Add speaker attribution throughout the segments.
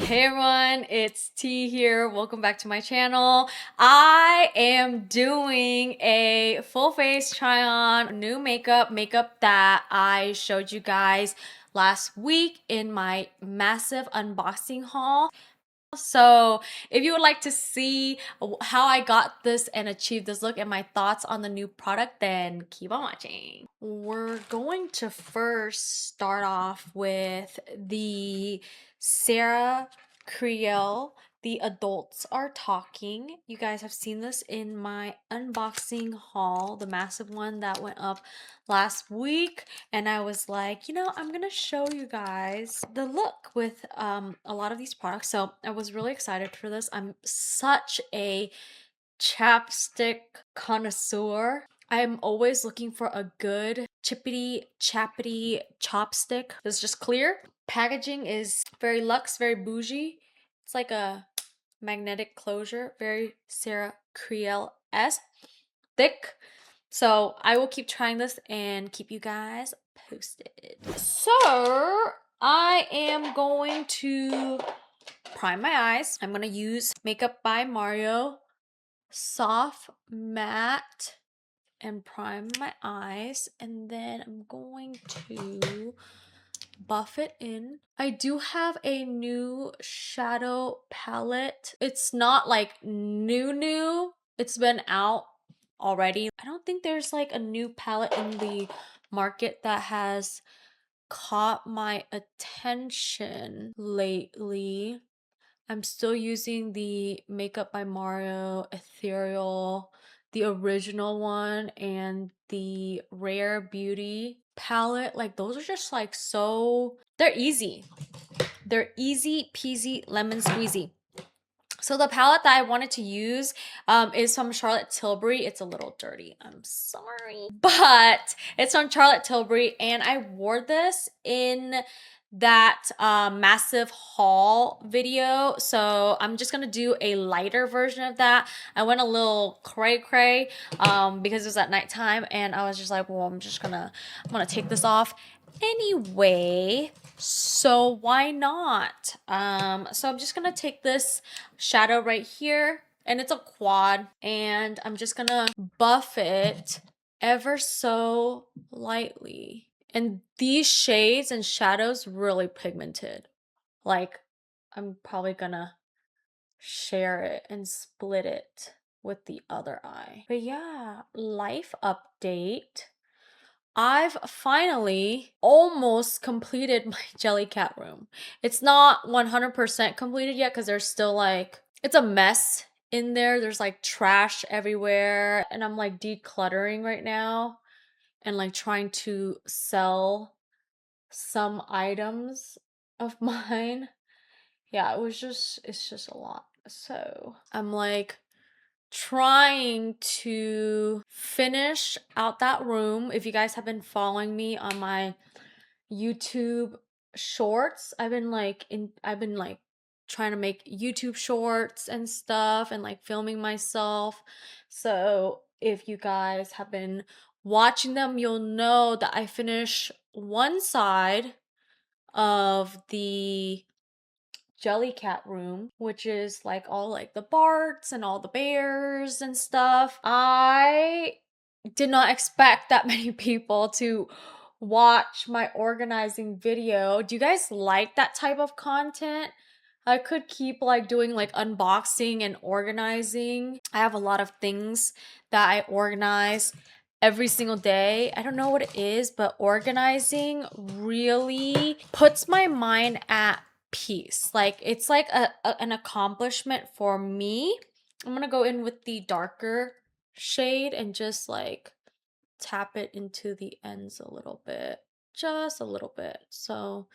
Speaker 1: Hey everyone, it's T here. Welcome back to my channel. I am doing a full face try on new makeup that I showed you guys last week in my massive unboxing haul. So if you would like to see how I got this and achieved this look and my thoughts on the new product, then keep on watching. We're going to first start off with the Sarah Creal, The Adults Are Talking. You guys have seen this in my unboxing haul, the massive one that went up last week, and I was like, you know, I'm gonna show you guys the look with a lot of these products. So I was really excited for this. I'm such a chapstick connoisseur. I'm always looking for a good chippity chappity chopstick that's just clear. Packaging is very luxe, very bougie. It's like a magnetic closure, very Sarah Creal-esque, thick. So I will keep trying this and keep you guys posted. So I am going to prime my eyes. I'm going to use Makeup by Mario Soft Matte and prime my eyes. And then I'm going to buff it in. I do have a new shadow palette. It's not like new. It's been out already. I don't think there's like a new palette in the market that has caught my attention lately. I'm still using the Makeup by Mario Ethereal, the original one, and the Rare Beauty palette. Like those are just like so, they're easy. They're easy peasy lemon squeezy. So the palette that I wanted to use is from Charlotte Tilbury. It's a little dirty, I'm sorry, but it's from Charlotte Tilbury, and I wore this in that massive haul video. So I'm just gonna do a lighter version of that. I went a little cray because it was at nighttime, and I was just like, well, I'm gonna take this off anyway, so why not? So I'm just gonna take this shadow right here, and it's a quad, and I'm just gonna buff it ever so lightly. And these shades and shadows really pigmented. Like, I'm probably gonna share it and split it with the other eye. But yeah, life update. I've finally almost completed my jelly cat room. It's not 100% completed yet because there's still like, it's a mess in there. There's like trash everywhere, and I'm like decluttering right now and like trying to sell some items of mine. Yeah, it's just a lot. So I'm like trying to finish out that room. If you guys have been following me on my YouTube shorts, I've been like trying to make YouTube shorts and stuff, and like filming myself. So if you guys have been watching them, you'll know that I finish one side of the jelly cat room, which is like all like the Barts and all the bears and stuff. I did not expect that many people to watch my organizing video. Do you guys like that type of content? I could keep like doing like unboxing and organizing. I have a lot of things that I organize every single day. I don't know what it is, but organizing really puts my mind at peace. Like it's like an accomplishment for me. I'm gonna go in with the darker shade and just like tap it into the ends a little bit, just a little bit. So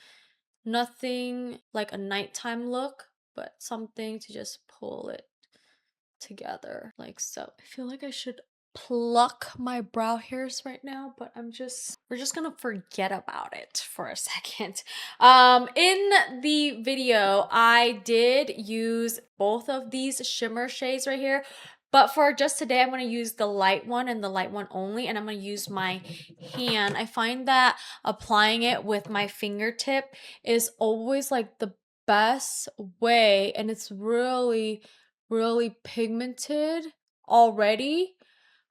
Speaker 1: nothing like a nighttime look, but something to just pull it together like so. I feel like I should pluck my brow hairs right now, but we're just gonna forget about it for a second. In the video I did use both of these shimmer shades right here, but for just today I'm going to use the light one and the light one only, and I'm going to use my hand. I find that applying it with my fingertip is always like the best way, and it's really, really pigmented already,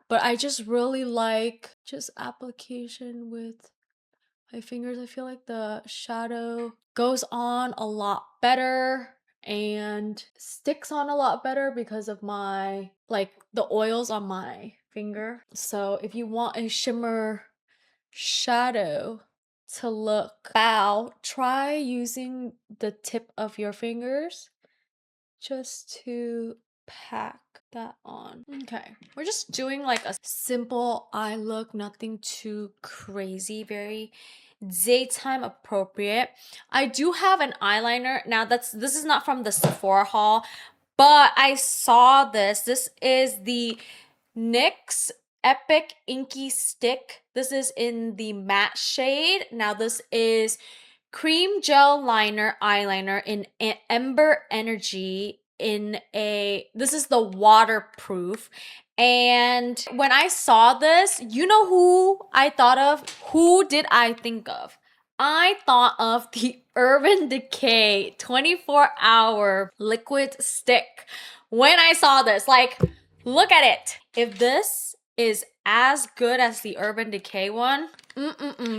Speaker 1: but I just really like just application with my fingers. I feel like the shadow goes on a lot better and sticks on a lot better because of my, like, the oils on my finger. So if you want a shimmer shadow to look bow, try using the tip of your fingers just to pack that on. Okay, we're just doing like a simple eye look, nothing too crazy, very daytime appropriate. I do have an eyeliner now. This is not from the Sephora haul, but I saw this. This is the NYX Epic Inky Stick. This is in the matte shade. Now this is cream gel liner eyeliner in Ember Energy this is the waterproof. And when I saw this, you know who I thought of? Who did I think of? I thought of the Urban Decay 24-hour liquid stick when I saw this. Like, look at it. If this is as good as the Urban Decay one,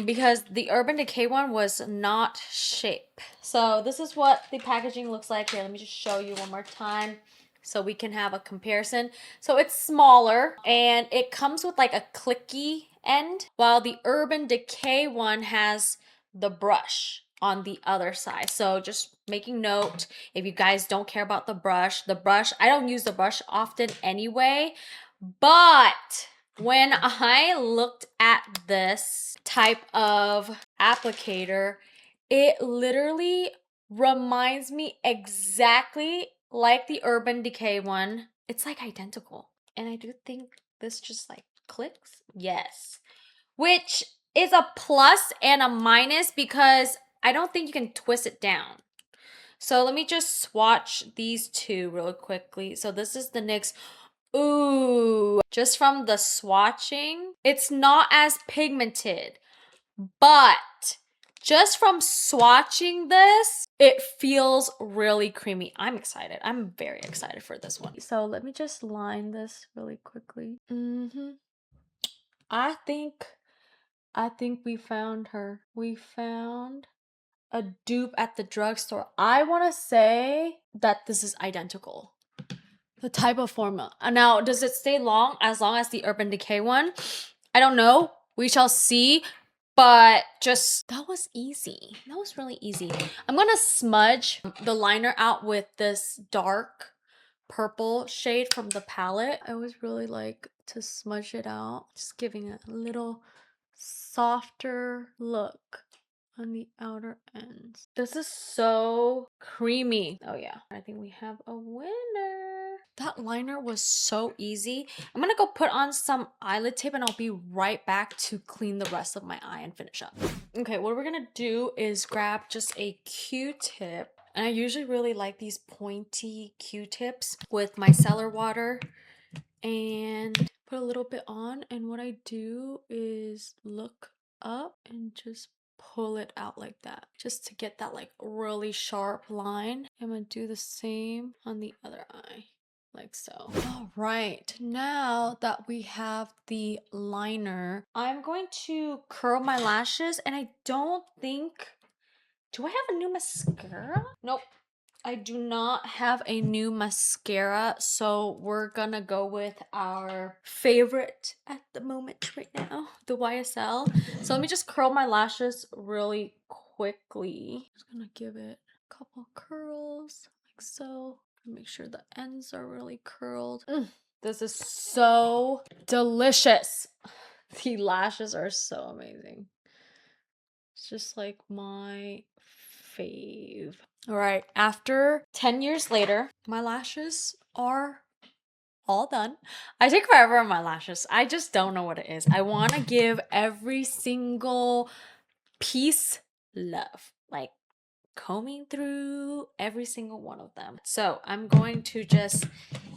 Speaker 1: because the Urban Decay one was not shape. So this is what the packaging looks like. Here, let me just show you one more time so we can have a comparison. So it's smaller and it comes with like a clicky end, while the Urban Decay one has the brush on the other side. So just making note, if you guys don't care about the brush, I don't use the brush often anyway, but when I looked at this type of applicator, it literally reminds me exactly like the Urban Decay one. It's like identical. And I do think this just like clicks. Yes. Which is a plus and a minus because I don't think you can twist it down. So let me just swatch these two real quickly. So this is the NYX. Ooh, just from the swatching, it's not as pigmented, but just from swatching this, it feels really creamy. I'm excited. I'm very excited for this one. So let me just line this really quickly. I think we found her. We found a dupe at the drugstore. I want to say that this is identical. The type of formula. Now, does it stay long as the Urban Decay one? I don't know. We shall see. But just, that was easy. That was really easy. I'm going to smudge the liner out with this dark purple shade from the palette. I always really like to smudge it out. Just giving it a little softer look on the outer ends. This is so creamy. Oh yeah, I think we have a winner. That liner was so easy. I'm gonna go put on some eyelid tape and I'll be right back to clean the rest of my eye and finish up. Okay, what we're gonna do is grab just a Q-tip. And I usually really like these pointy Q-tips with micellar water and put a little bit on. And what I do is look up and just pull it out like that, just to get that like really sharp line. I'm gonna do the same on the other eye, like so. All right, now that we have the liner, I'm going to curl my lashes. And I don't think, do I have a new mascara? Nope, I do not have a new mascara, so we're gonna go with our favorite at the moment right now, the YSL. So let me just curl my lashes really quickly. Just gonna give it a couple curls, like so. Make sure the ends are really curled. This is so delicious. The lashes are so amazing. It's just like my fave. All right, after 10 years later, my lashes are all done. I take forever on my lashes. I just don't know what it is. I want to give every single piece love, like combing through every single one of them. So I'm going to just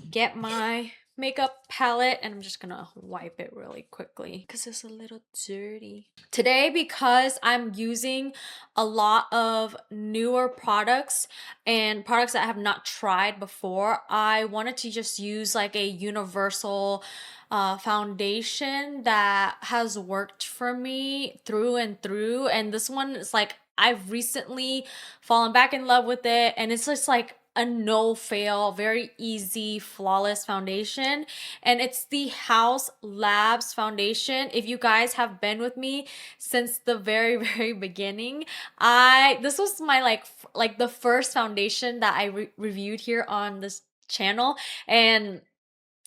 Speaker 1: get my makeup palette, and I'm just gonna wipe it really quickly because it's a little dirty. Today, because I'm using a lot of newer products and products that I have not tried before, I wanted to just use like a universal foundation that has worked for me through and through. And this one is like, I've recently fallen back in love with it, and it's just like a no fail, very easy, flawless foundation. And it's the Haus Labs foundation. If you guys have been with me since the very very beginning, this was my like the first foundation that I reviewed here on this channel, and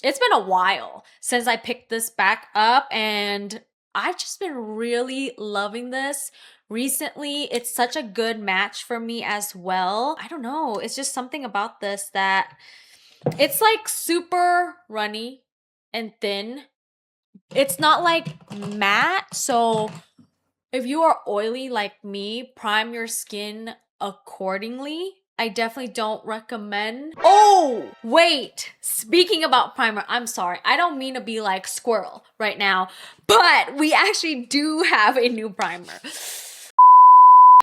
Speaker 1: it's been a while since I picked this back up, and I've just been really loving this recently. It's such a good match for me as well. I don't know, it's just something about this that it's like super runny and thin. It's not like matte, so if you are oily like me, prime your skin accordingly. I definitely don't recommend. Oh, wait. Speaking about primer, I'm sorry. I don't mean to be like squirrel right now, but we actually do have a new primer.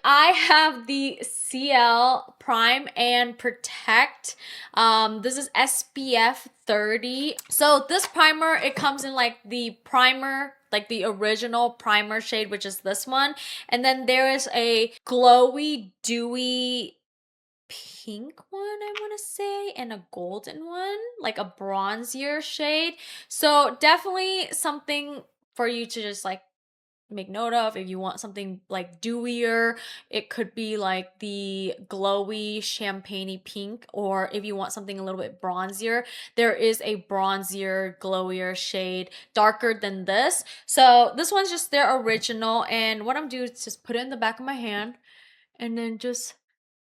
Speaker 1: I have the Ciele Prime and Protect. This is SPF 30. So this primer, it comes in like the primer, like the original primer shade, which is this one. And then there is a glowy, dewy pink one, I want to say, and a golden one, like a bronzier shade. So definitely something for you to just like make note of. If you want something like dewier, it could be like the glowy champagne pink, or if you want something a little bit bronzier, there is a bronzier glowier shade darker than this. So this one's just their original, and what I'm doing is just put it in the back of my hand and then just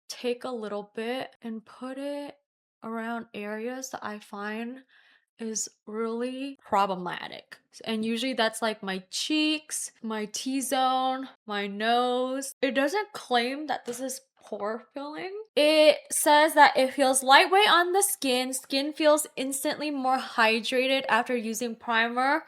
Speaker 1: take a little bit and put it around areas that I find is really problematic. And usually that's like my cheeks, my T-zone, my nose. It doesn't claim that this is pore filling. It says that it feels lightweight on the skin. Skin feels instantly more hydrated after using primer.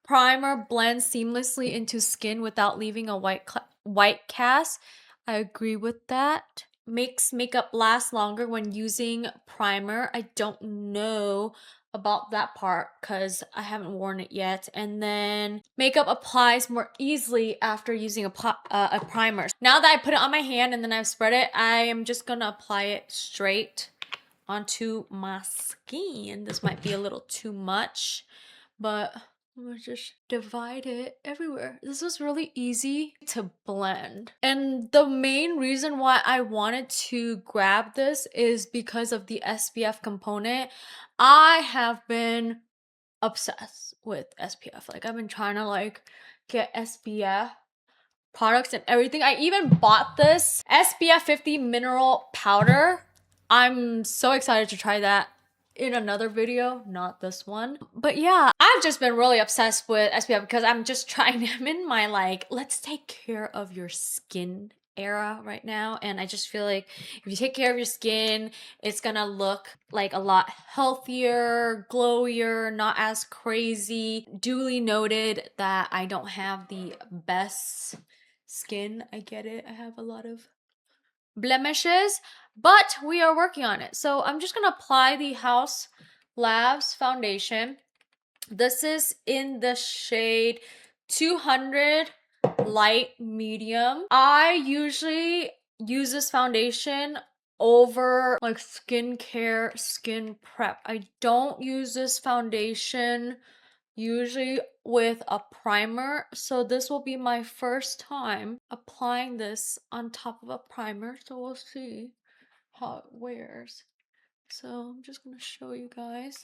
Speaker 1: Primer blends seamlessly into skin without leaving a white cast. I agree with that. Makes makeup last longer when using primer. I don't know about that part because I haven't worn it yet. And then makeup applies more easily after using a primer. Now that I put it on my hand and then I've spread it, I am just gonna apply it straight onto my skin. This might be a little too much, but I'm gonna just divide it everywhere. This was really easy to blend. And the main reason why I wanted to grab this is because of the SPF component. I have been obsessed with SPF. Like I've been trying to like get SPF products and everything. I even bought this SPF 50 mineral powder. I'm so excited to try that in another video, not this one. But yeah, I've just been really obsessed with SPF because I'm just trying, I'm in my like, let's take care of your skin era right now. And I just feel like if you take care of your skin, it's gonna look like a lot healthier, glowier, not as crazy. Duly noted that I don't have the best skin. I get it. I have a lot of blemishes, but we are working on it. So I'm just gonna apply the Haus Labs foundation. This is in the shade 200 light medium. I usually use this foundation over like skincare, skin prep. I don't use this foundation usually with a primer, so this will be my first time applying this on top of a primer, so we'll see how it wears. So I'm just gonna show you guys.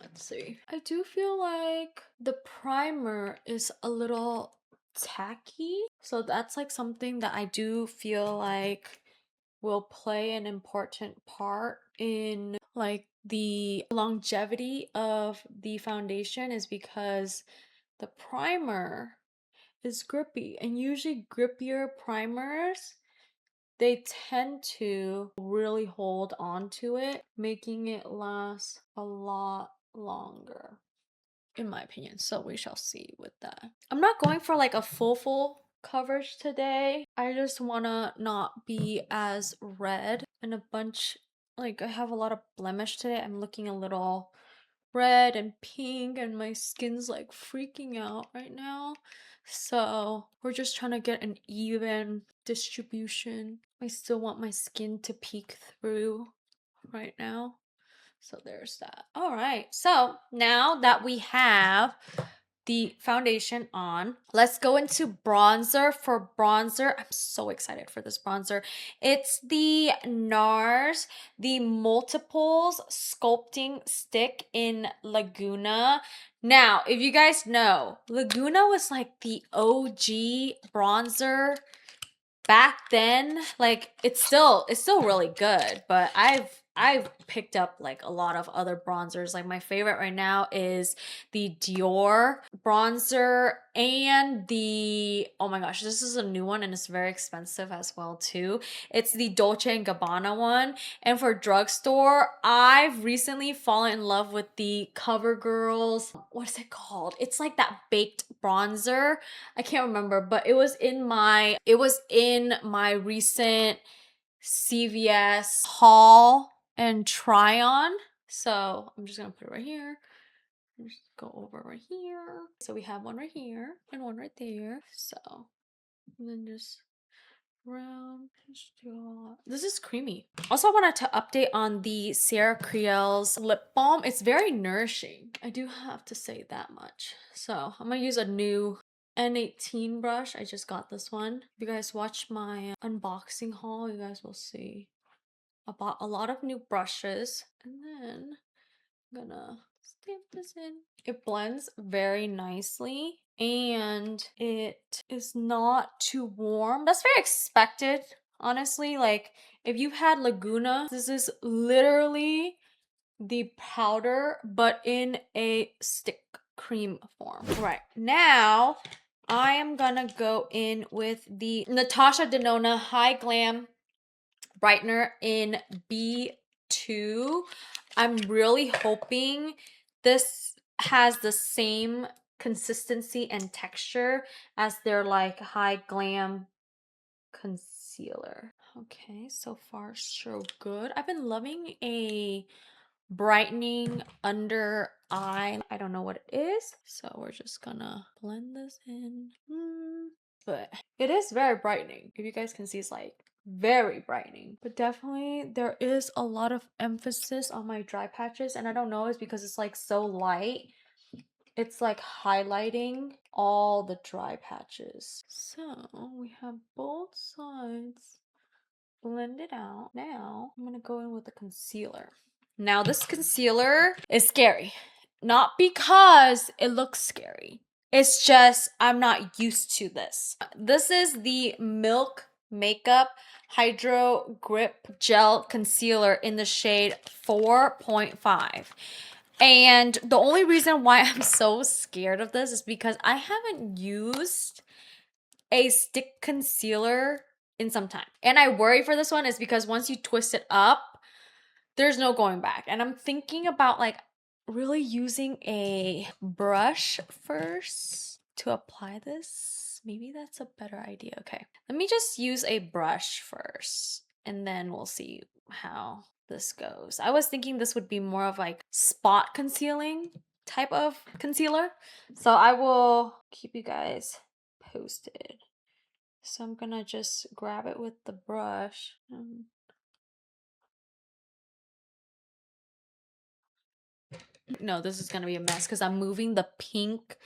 Speaker 1: Let's see. I do feel like the primer is a little tacky, so that's like something that I do feel like will play an important part in like the longevity of the foundation, is because the primer is grippy, and usually grippier primers, they tend to really hold on to it, making it last a lot longer, in my opinion. So we shall see with that. I'm not going for like a full coverage today. I just want to not be as red and a bunch, like I have a lot of blemish today. I'm looking a little red and pink and my skin's like freaking out right now. So we're just trying to get an even distribution. I still want my skin to peek through right now. So there's that. All right. So now that we have the foundation on, let's go into bronzer. For bronzer, I'm so excited for this bronzer. It's the Nars, the Multiples Sculpting Stick in Laguna. Now, if you guys know, Laguna was like the OG bronzer back then. Like it's still really good, but I've picked up like a lot of other bronzers. Like my favorite right now is the Dior bronzer and the, oh my gosh, this is a new one and it's very expensive as well too. It's the Dolce and Gabbana one. And for drugstore, I've recently fallen in love with the CoverGirl's, what is it called? It's like that baked bronzer. I can't remember, but it was in my recent CVS haul and try on. So I'm just gonna put it right here. Just go over right here. So we have one right here and one right there. So and then just round. This is creamy. Also, I wanted to update on the Creal's lip balm. It's very nourishing. I do have to say that much. So I'm gonna use a new N18 brush. I just got this one. If you guys watch my unboxing haul, you guys will see I bought a lot of new brushes. And then I'm gonna stamp this in. It blends very nicely and it is not too warm. That's very expected, honestly. Like if you've had Laguna, this is literally the powder but in a stick cream form. Right now I am gonna go in with the Natasha Denona High Glam Brightener in B2. I'm really hoping this has the same consistency and texture as their like High Glam concealer. Okay, so far so good. I've been loving a brightening under eye. I don't know what it is, so we're just gonna blend this in. But it is very brightening. If you guys can see, it's like very brightening. But definitely there is a lot of emphasis on my dry patches, and I don't know, it's because it's like so light. It's like highlighting all the dry patches. So we have both sides blended out. Now I'm gonna go in with the concealer. Now this concealer is scary. Not because it looks scary. It's just I'm not used to this. This is the Milk Makeup Hydro Grip Gel Concealer in the shade 4.5. And the only reason why I'm so scared of this is because I haven't used a stick concealer in some time. And I worry for this one is because once you twist it up, there's no going back. And I'm thinking about like really using a brush first to apply this. Maybe that's a better idea. Okay, let me just use a brush first and then we'll see how this goes. I was thinking this would be more of like spot concealing type of concealer. So I will keep you guys posted. So I'm gonna just grab it with the brush. No, this is gonna be a mess because I'm moving the pink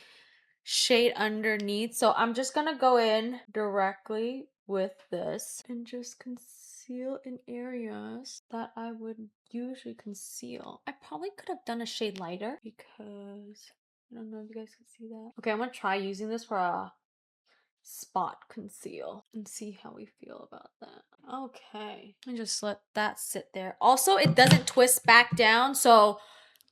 Speaker 1: shade underneath. So I'm just gonna go in directly with this and just conceal in areas that I would usually conceal. I probably could have done a shade lighter because I don't know if you guys can see that. Okay, I'm gonna try using this for a spot conceal and see how we feel about that. Okay, and just let that sit there. Also, it doesn't twist back down, so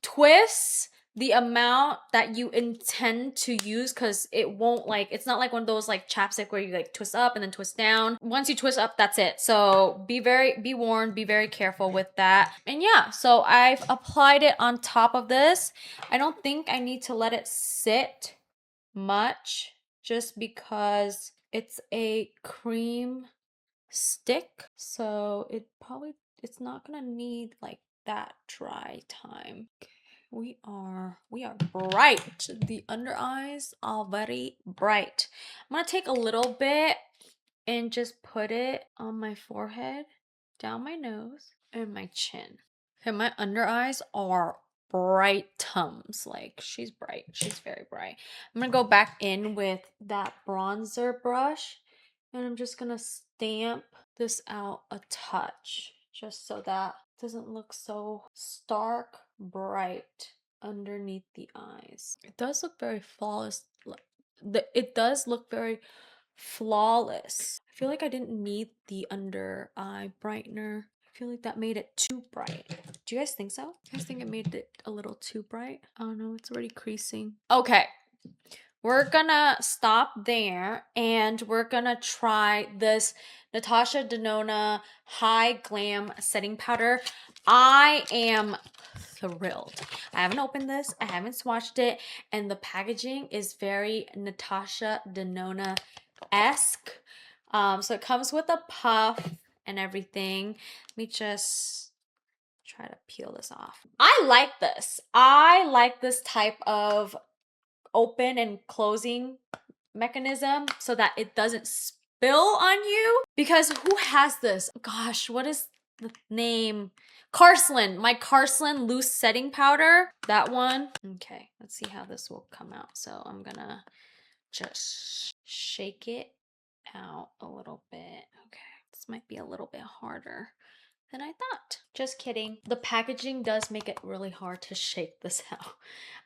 Speaker 1: twists the amount that you intend to use, because it won't like, it's not like one of those like chapstick where you like twist up and then twist down. Once you twist up, that's it. So be warned, be very careful with that. And yeah, so I've applied it on top of this. I don't think I need to let it sit much, just because it's a cream stick, so it's not gonna need like that dry time. We are bright. The under eyes are very bright. I'm gonna take a little bit and just put it on my forehead, down my nose, and my chin. Okay, my under eyes are bright tums. Like, she's bright. She's very bright. I'm gonna go back in with that bronzer brush, and I'm just gonna stamp this out a touch, just so that it doesn't look so stark bright underneath the eyes. It does look very flawless. It does look very flawless. I feel like I didn't need the under eye brightener. I feel like that made it too bright. Do you guys think so? You guys think it made it a little too bright? I don't know, it's already creasing. Okay, we're gonna stop there and we're gonna try this Natasha Denona High Glam Setting Powder. I am thrilled. I haven't opened this, I haven't swatched it, and the packaging is very Natasha Denona-esque. So it comes with a puff and everything. Let me just try to peel this off. I like this. I like this type of open and closing mechanism so that it doesn't spill on you. Because who has this? Gosh, what is the name? Carslin. My Carslin loose setting powder. That one. Okay, let's see how this will come out. So I'm gonna just shake it out a little bit. Okay, this might be a little bit harder than I thought. Just kidding. The packaging does make it really hard to shake this out.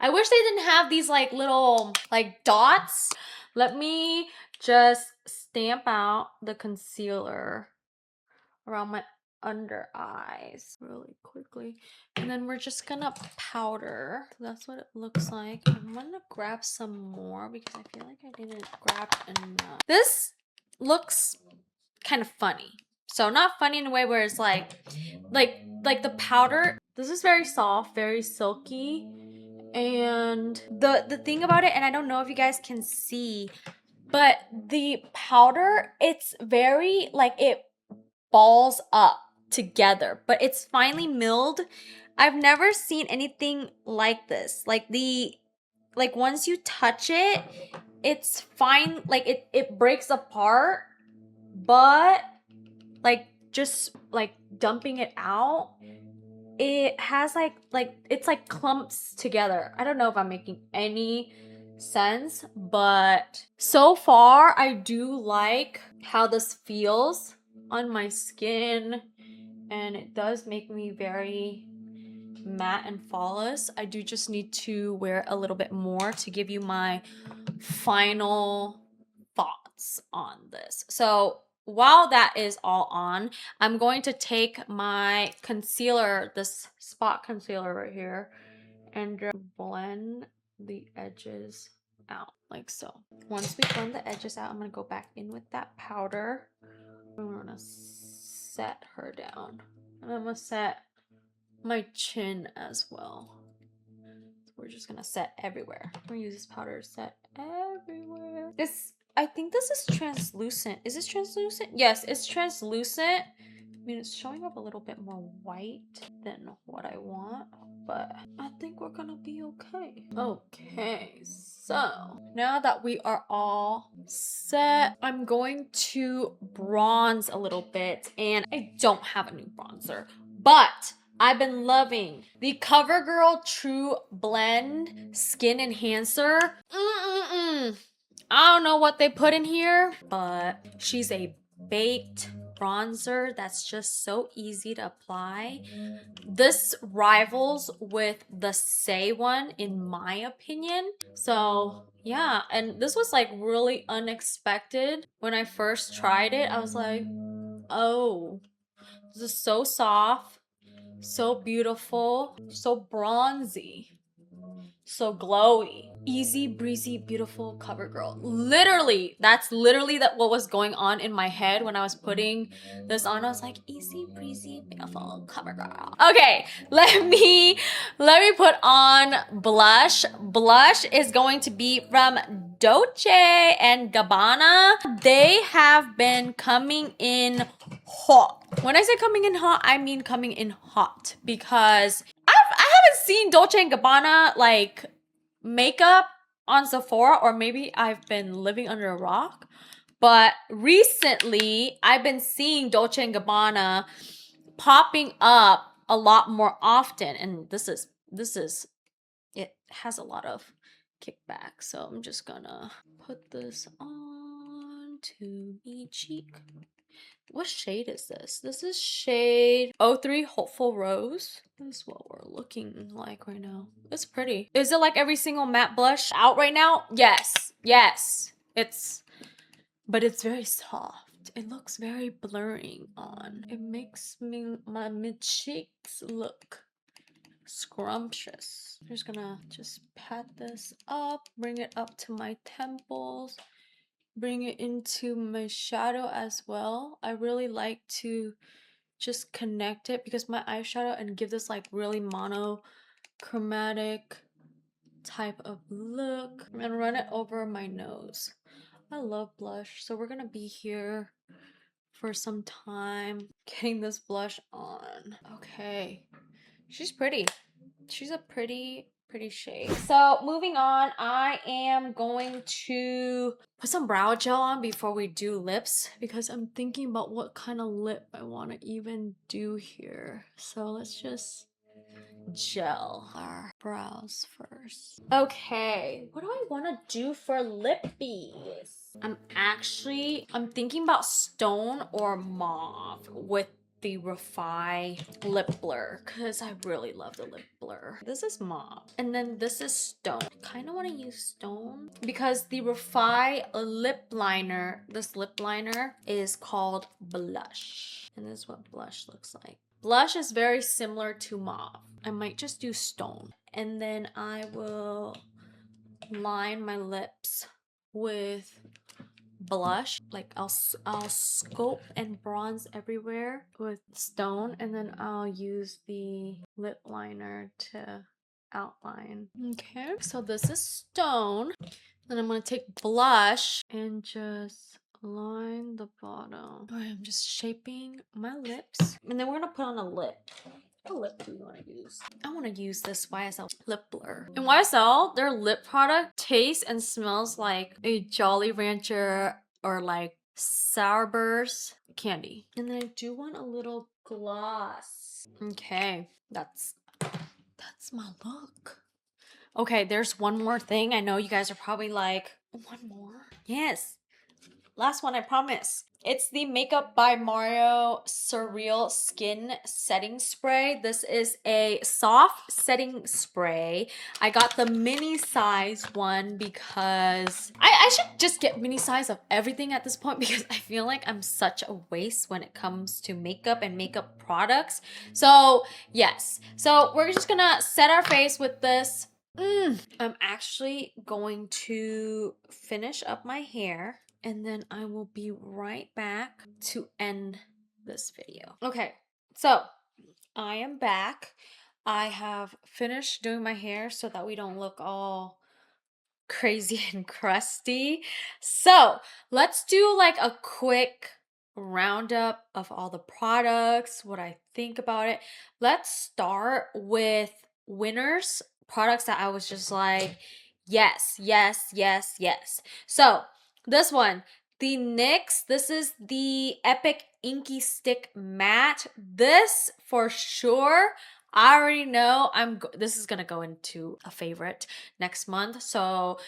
Speaker 1: I wish they didn't have these like little like dots. Let me just stamp out the concealer around my under eyes really quickly, and then we're just gonna powder. That's what it looks like. I'm gonna grab some more because I feel like I didn't grab enough. This looks kind of funny. So not funny in a way where it's like the powder. This is very soft, very silky. And the thing about it, and I don't know if you guys can see, but the powder, it's very like it balls up together, but it's finely milled. I've never seen anything like this. Like once you touch it, it's fine, like it breaks apart, but like just like dumping it out, it has like it's like clumps together. I don't know if I'm making any sense, but so far I do like how this feels on my skin, and it does make me very matte and flawless. I do just need to wear a little bit more to give you my final thoughts on this. So while that is all on, I'm going to take my concealer, this spot concealer right here, and just blend the edges out like so. Once we blend the edges out, I'm going to go back in with that powder. I'm going to set her down. And I'm going to set my chin as well. So we're just going to set everywhere. I'm going to use this powder to set everywhere. I think this is translucent. Is this translucent? Yes, it's translucent. I mean, it's showing up a little bit more white than what I want, but I think we're gonna be okay. Okay, so now that we are all set, I'm going to bronze a little bit, and I don't have a new bronzer, but I've been loving the CoverGirl TrueBlend Skin Enhancer. I don't know what they put in here, but she's a baked bronzer that's just so easy to apply. This rivals with the Say one in my opinion. So yeah, and this was like really unexpected. When I first tried it, I was like, oh, this is so soft, so beautiful, so bronzy. so glowy. Easy breezy beautiful CoverGirl. Literally, that's literally what was going on in my head when I was putting this on. I was like, easy breezy beautiful CoverGirl. Okay, let me put on blush. Blush is going to be from Dolce and Gabbana. They have been coming in hot. When I say coming in hot, I mean coming in hot, because I haven't seen Dolce and Gabbana like makeup on Sephora, or maybe I've been living under a rock, but recently I've been seeing Dolce and Gabbana popping up a lot more often, and this is it has a lot of kickback, so I'm just gonna put this on to the cheek. What shade is this? This is shade 03 Hopeful Rose. This is what we're looking like right now. It's pretty. Is it like every single matte blush out right now? Yes. Yes. But it's very soft. It looks very blurring on. It makes my mid cheeks look scrumptious. I'm just gonna pat this up, bring it up to my temples. Bring it into my shadow as well. I really like to just connect it because my eyeshadow and give this like really monochromatic type of look, and run it over my nose. I love blush, so we're gonna be here for some time getting this blush on. Okay, she's pretty. She's a pretty shade. So moving on, I am going to put some brow gel on before we do lips, because I'm thinking about what kind of lip I want to even do here. So let's just gel our brows first. Okay, what do I want to do for lippies? I'm thinking about stone or mauve with the Refy lip blur, because I really love the lip blur. This is mauve, and then this is stone. I kind of want to use stone because the Refy lip liner, this lip liner is called blush, and this is what blush looks like. Blush is very similar to mauve. I might just do stone, and then I will line my lips with blush. Like I'll scope and bronze everywhere with stone, and then I'll use the lip liner to outline. Okay, so this is stone. Then I'm gonna take blush and just line the bottom. All right, I'm just shaping my lips, and then we're gonna put on a lip. What lip do we want to use? I want to use this YSL lip blur. In YSL, their lip product tastes and smells like a Jolly Rancher or like Sourburst candy. And then I do want a little gloss. Okay, that's my look. Okay, there's one more thing. I know you guys are probably like, one more? Yes. Last one, I promise. It's the Makeup by Mario Surreal Skin Setting Spray. This is a soft setting spray. I got the mini size one because I should just get mini size of everything at this point, because I feel like I'm such a waste when it comes to makeup and makeup products. So yes, so we're just gonna set our face with this. I'm actually going to finish up my hair, and then I will be right back to end this video. Okay, so I am back. I have finished doing my hair so that we don't look all crazy and crusty. So let's do like a quick roundup of all the products, what I think about it. Let's start with winners, products that I was just like, yes, yes, yes, yes. So this one, the NYX, this is the Epic Inky Stick Matte. This for sure, I already know this is gonna go into a favorite next month. So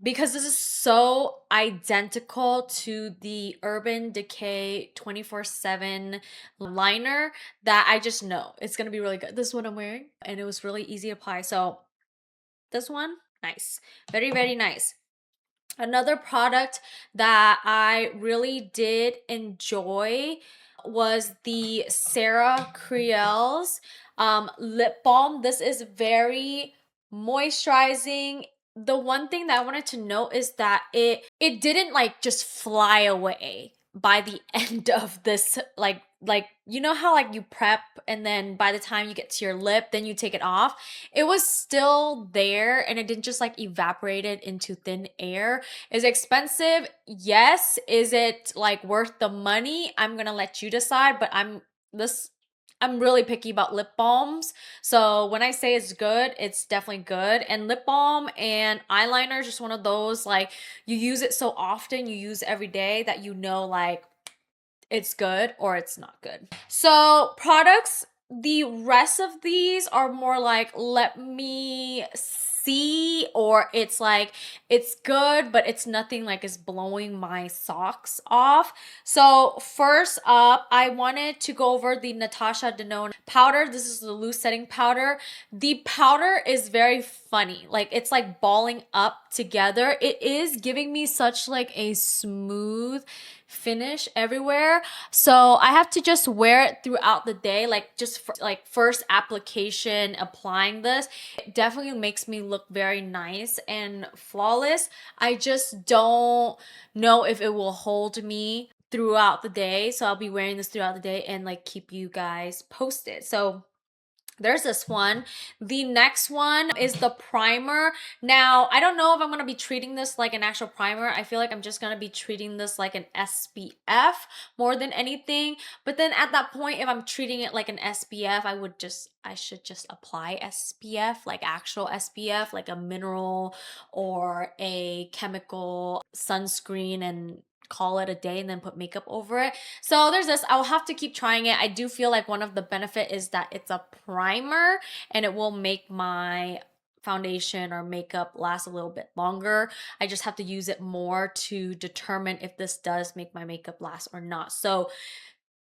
Speaker 1: because this is so identical to the Urban Decay 24/7 liner, that I just know it's gonna be really good. This is what I'm wearing, and it was really easy to apply. So this one, nice, very, very nice. Another product that I really did enjoy was the Sarah Creal's lip balm. This is very moisturizing. The one thing that I wanted to note is that it didn't like just fly away by the end of this, like you know how like you prep and then by the time you get to your lip then you take it off. It was still there and it didn't just like evaporate it into thin air. Is it expensive? Yes. Is it like worth the money? I'm gonna let you decide, but I'm really picky about lip balms. So when I say it's good, it's definitely good. And lip balm and eyeliner is just one of those, like, you use it so often, you use it every day that you know, like, it's good or it's not good. So products, the rest of these are more like, let me see, or it's like, it's good, but it's nothing like is blowing my socks off. So first up, I wanted to go over the Natasha Denona powder. This is the loose setting powder. The powder is very funny. Like, it's like balling up together. It is giving me such like a smooth finish everywhere, so I have to just wear it throughout the day, like just for, like first application applying this. It definitely makes me look very nice and flawless. I just don't know if it will hold me throughout the day, so I'll be wearing this throughout the day and like keep you guys posted. So there's this one. The next one is the primer. Now, I don't know if I'm going to be treating this like an actual primer. I feel like I'm just going to be treating this like an SPF more than anything. But then at that point, if I'm treating it like an SPF, I should just apply SPF, like actual SPF, like a mineral or a chemical sunscreen, and call it a day and then put makeup over it. So there's this. I'll have to keep trying it. I do feel like one of the benefit is that it's a primer and it will make my foundation or makeup last a little bit longer. I just have to use it more to determine if this does make my makeup last or not. So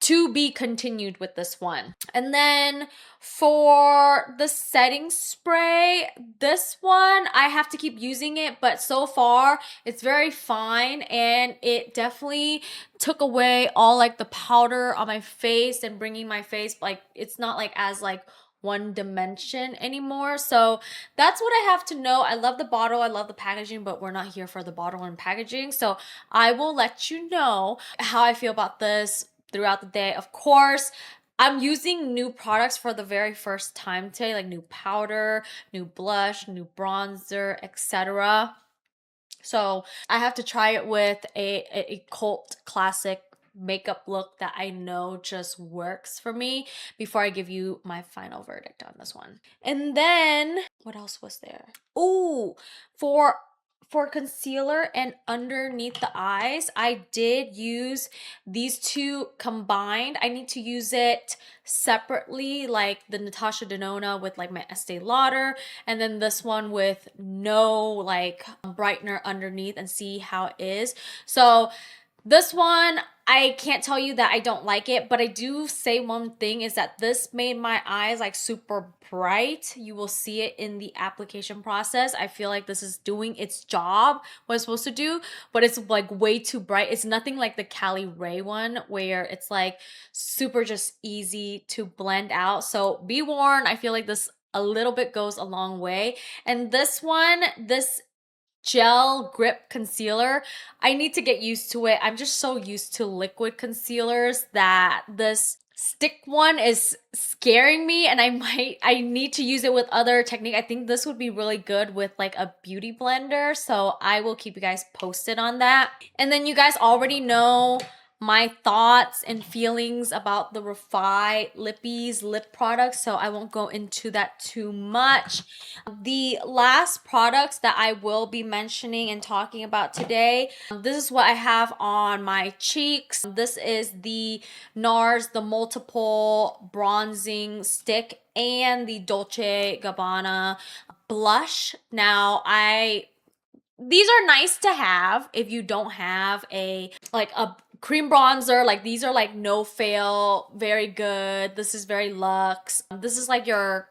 Speaker 1: to be continued with this one. And then for the setting spray, this one, I have to keep using it, but so far it's very fine and it definitely took away all like the powder on my face and bringing my face, like, it's not like as like one dimension anymore. So that's what I have to know. I love the bottle, I love the packaging, but we're not here for the bottle and packaging. So I will let you know how I feel about this throughout the day. Of course, I'm using new products for the very first time today, like new powder, new blush, new bronzer, etc. So I have to try it with a cult classic makeup look that I know just works for me before I give you my final verdict on this one. And then what else was there? Oh, for concealer and underneath the eyes, I did use these two combined. I need to use it separately, like the Natasha Denona with like my Estee Lauder, and then this one with no like brightener underneath, and see how it is. So this one, I can't tell you that I don't like it, but I do say one thing is that this made my eyes like super bright. You will see it in the application process. I feel like this is doing its job, what it's supposed to do, but it's like way too bright. It's nothing like the Cali Ray one where it's like super just easy to blend out. So be warned, I feel like this a little bit goes a long way. And this one, this gel grip concealer, I need to get used to it. I'm just so used to liquid concealers that this stick one is scaring me, and I need to use it with other technique. I think this would be really good with like a beauty blender, so I will keep you guys posted on that. And then you guys already know my thoughts and feelings about the Refy Lippies lip products, so I won't go into that too much. The last products that I will be mentioning and talking about today, this is what I have on my cheeks. This is the Nars, the multiple bronzing stick, and the Dolce Gabbana blush. Now, these are nice to have if you don't have a cream bronzer. Like, these are like no fail, very good. This is very luxe. This is like your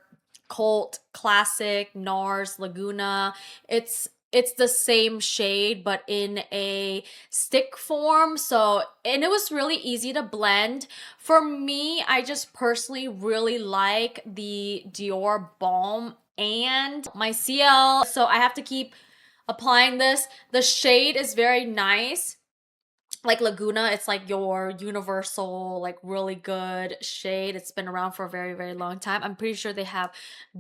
Speaker 1: cult classic Nars Laguna. It's the same shade but in a stick form. So, and it was really easy to blend. For me, I just personally really like the Dior Balm and my Ciele. So I have to keep applying this. The shade is very nice. Like Laguna, it's like your universal, like really good shade. It's been around for a very, very long time. I'm pretty sure they have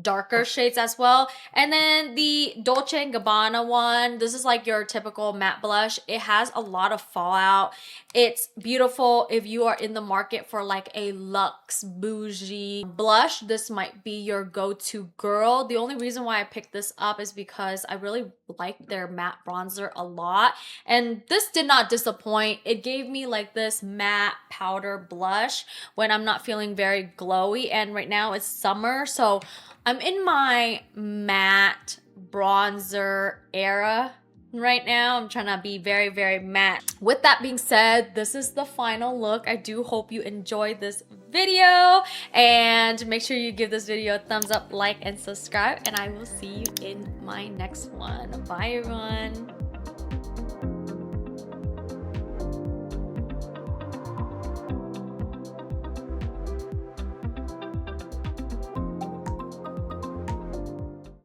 Speaker 1: darker shades as well. And then the Dolce & Gabbana one, this is like your typical matte blush. It has a lot of fallout. It's beautiful if you are in the market for like a luxe bougie blush. This might be your go-to girl. The only reason why I picked this up is because I really like their matte bronzer a lot. And this did not disappoint. It gave me like this matte powder blush when I'm not feeling very glowy. And right now it's summer, so I'm in my matte bronzer era right now. I'm trying to be very, very matte. With that being said, this is the final look. I do hope you enjoyed this video, and make sure you give this video a thumbs up, like, and subscribe, and I will see you in my next one. Bye, everyone.